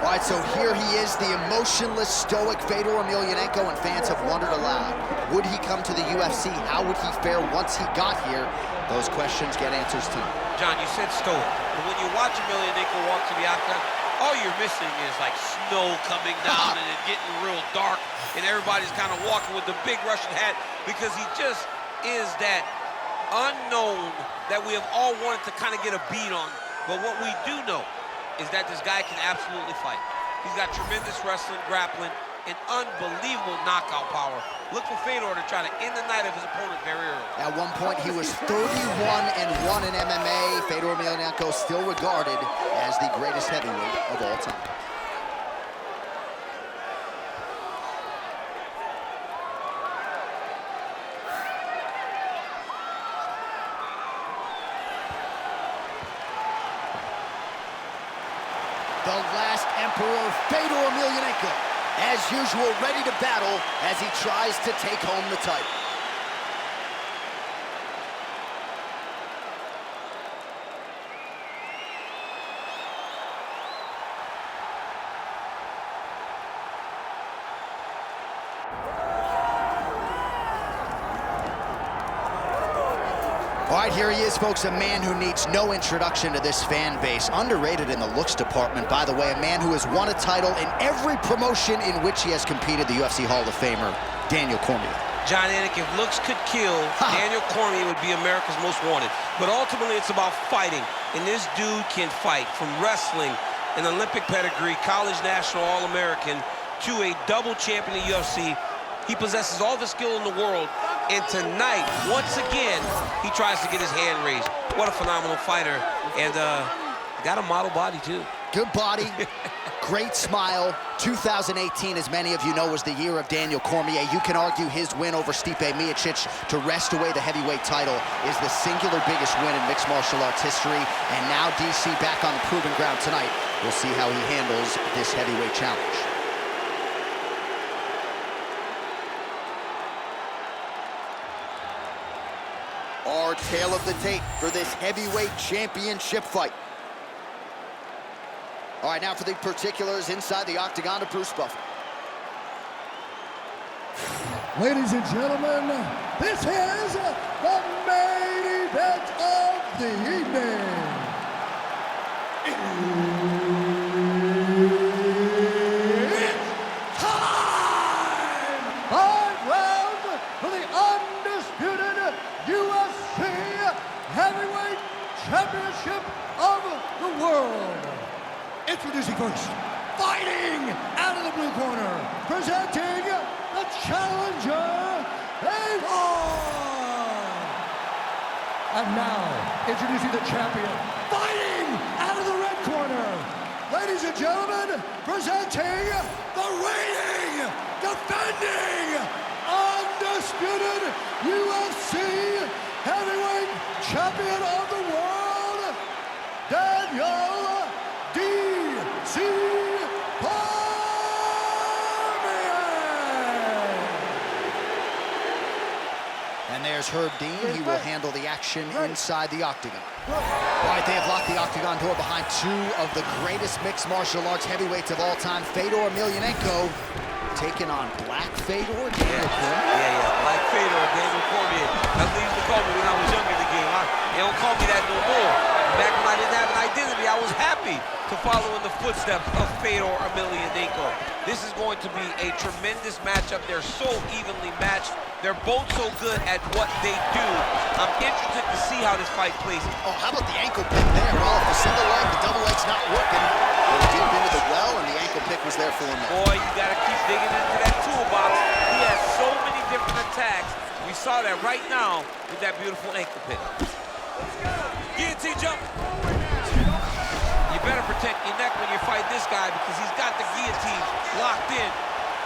All right, so here he is, the emotionless, stoic Fedor Emelianenko, and fans have wondered aloud. Would he come to the UFC? How would he fare once he got here? Those questions get answers tonight. John, you said stoic, but when you watch Emelianenko walk to the octagon, all you're missing is like snow coming down and it getting real dark, and everybody's kind of walking with the big Russian hat because he just is that unknown that we have all wanted to kind of get a beat on. But what we do know is that this guy can absolutely fight. He's got tremendous wrestling, grappling, and unbelievable knockout power. Look for Fedor to try to end the night of his opponent very early. At one point, he was 31-1 in MMA. Fedor Emelianenko still regarded as the greatest heavyweight of all time. The last emperor, Fedor Emelianenko, as usual, ready to battle as he tries to take home the title. All right, here he is, folks, a man who needs no introduction to this fan base. Underrated in the looks department, by the way, a man who has won a title in every promotion in which he has competed, the UFC Hall of Famer, Daniel Cormier. John Anik, if looks could kill, Daniel Cormier would be America's most wanted. But ultimately, it's about fighting, and this dude can fight from wrestling, an Olympic pedigree, college national All-American, to a double champion in the UFC. He possesses all the skill in the world, and tonight, once again, he tries to get his hand raised. What a phenomenal fighter, and got a model body, too. Good body, great smile. 2018, as many of you know, was the year of Daniel Cormier. You can argue his win over Stipe Miocic to wrest away the heavyweight title is the singular biggest win in mixed martial arts history, and now DC back on the proving ground tonight. We'll see how he handles this heavyweight challenge. Our tale of the tape for this heavyweight championship fight. All right, now for the particulars inside the octagon to Bruce Buffer. Ladies and gentlemen, this is the main event of the evening. It's time! 5 rounds for the undisputed UFC Heavyweight Championship of the world. Introducing first, fighting out of the blue corner, presenting the challenger, Fedor. And now, introducing the champion, fighting out of the red corner. Ladies and gentlemen, presenting the reigning, defending, undisputed UFC Heavyweight Champion of the world, Daniel D.C. And there's Herb Dean. He will handle the action inside the octagon. All right, they have locked the octagon door behind two of the greatest mixed martial arts heavyweights of all time. Fedor Emelianenko taking on Black Fedor, Daniel Cormier. Yeah, Black Fedor, Daniel Cormier. That's what they used to call me when I was younger in the game. They don't call me that no more. Back when I didn't have an identity, I was happy to follow in the footsteps of Fedor Emelianenko. This is going to be a tremendous matchup. They're so evenly matched. They're both so good at what they do. I'm interested to see how this fight plays. Oh, how about the ankle pick there? Well, if the single leg, the double leg's not working, goes deep into the well, and the ankle pick was there for him. Boy, you gotta keep digging into that toolbox. He has so many different attacks. We saw that right now with that beautiful ankle pick. Guillotine jump. You better protect your neck when you fight this guy because he's got the guillotine locked in.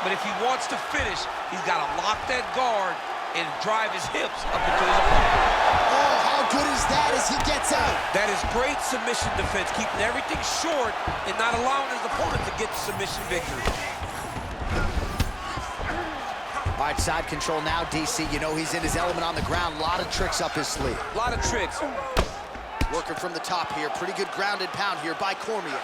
But if he wants to finish, he's got to lock that guard and drive his hips up into his opponent. Oh, how good is that as he gets out? That is great submission defense, keeping everything short and not allowing his opponent to get the submission victory. All right, side control now, DC. You know he's in his element on the ground. A lot of tricks up his sleeve. A lot of tricks. Working from the top here. Pretty good grounded pound here by Cormier.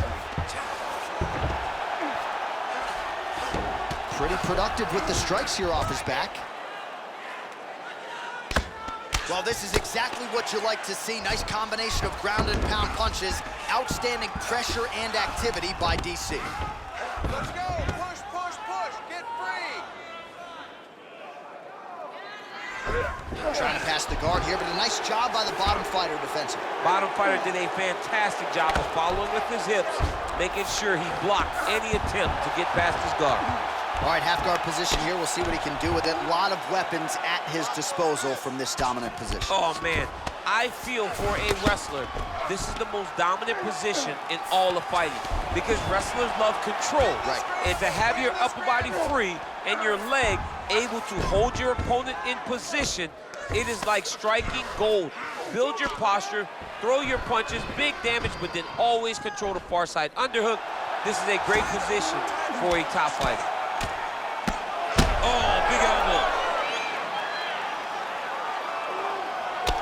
Pretty productive with the strikes here off his back. Well, this is exactly what you like to see. Nice combination of ground and pound punches. Outstanding pressure and activity by DC. Let's go. Push, push, push. Get free. Trying to pass the guard here, but a nice job by the bottom fighter defensively. Bottom fighter did a fantastic job of following with his hips, making sure he blocked any attempt to get past his guard. All right, half guard position here. We'll see what he can do with it. A lot of weapons at his disposal from this dominant position. Oh, man. I feel for a wrestler, this is the most dominant position in all of fighting because wrestlers love control. Right. And to have your upper body free and your leg able to hold your opponent in position, it is like striking gold. Build your posture, throw your punches, big damage, but then always control the far side underhook. This is a great position for a top fighter. Oh, big elbow.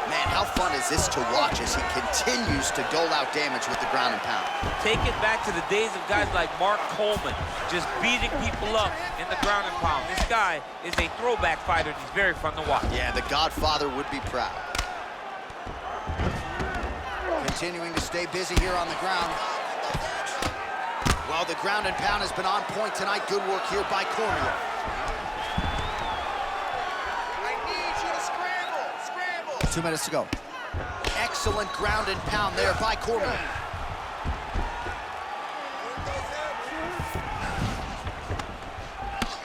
Man, how fun is this to watch as he continues to dole out damage with the ground and pound? Take it back to the days of guys like Mark Coleman, just beating people up in the ground and pound. This guy is a throwback fighter, and he's very fun to watch. Yeah, the Godfather would be proud. Continuing to stay busy here on the ground. Well, the ground and pound has been on point tonight. Good work here by Cormier. I need you to scramble. Scramble. 2 minutes to go. Excellent ground and pound there by Cormier.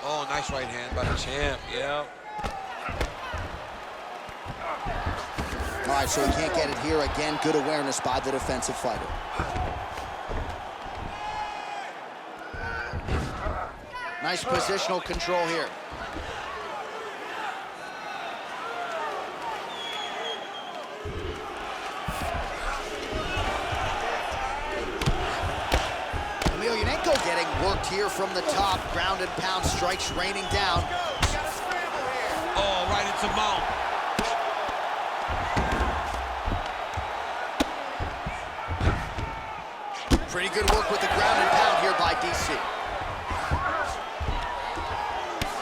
Oh, nice right hand by the champ, yeah. All right, so he can't get it here again. Good awareness by the defensive fighter. Nice positional control here. Emelianenko getting worked here from the top. Ground and pound strikes raining down. You gotta scramble here. Oh, right into mount. Pretty good work with the ground and pound here by DC.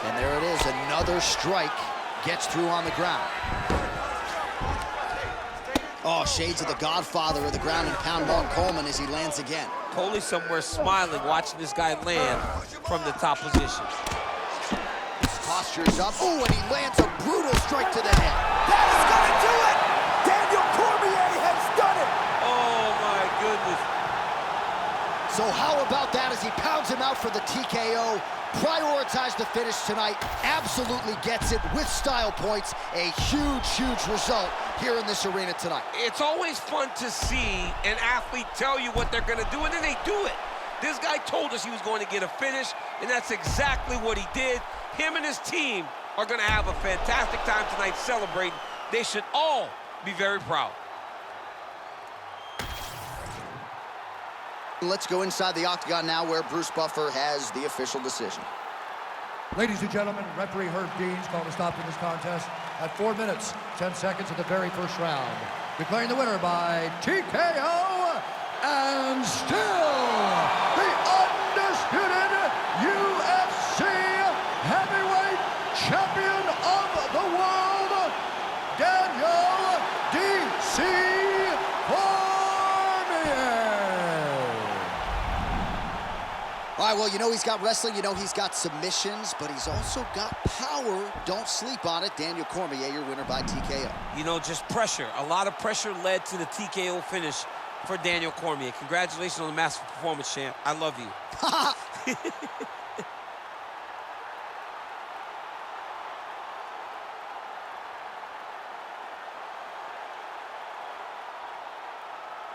And there it is, another strike gets through on the ground. Oh, shades of the Godfather of the ground and pound, Mark Coleman, as he lands again. Totally somewhere smiling watching this guy land from the top position. His posture is up. Oh, and he lands a brutal strike to the head. That is gonna do it! Daniel Cormier has done it! Oh, my goodness. So how about that as he pounds him out for the TKO? Prioritized the finish tonight. Absolutely gets it with style points. A huge, huge result here in this arena tonight. It's always fun to see an athlete tell you what they're going to do, and then they do it. This guy told us he was going to get a finish, and that's exactly what he did. Him and his team are going to have a fantastic time tonight celebrating. They should all be very proud. Let's go inside the octagon now where Bruce Buffer has the official decision. Ladies and gentlemen, referee Herb Dean's called a stop to this contest at 4 minutes, 10 seconds of the very first round. Declaring the winner by TKO and still the undisputed UFC heavyweight champion of the world, Daniel D.C. Cormier. All right, well, you know he's got wrestling, you know he's got submissions, but he's also got power. Don't sleep on it. Daniel Cormier, your winner by TKO. You know, just pressure. A lot of pressure led to the TKO finish for Daniel Cormier. Congratulations on the massive performance, champ. I love you.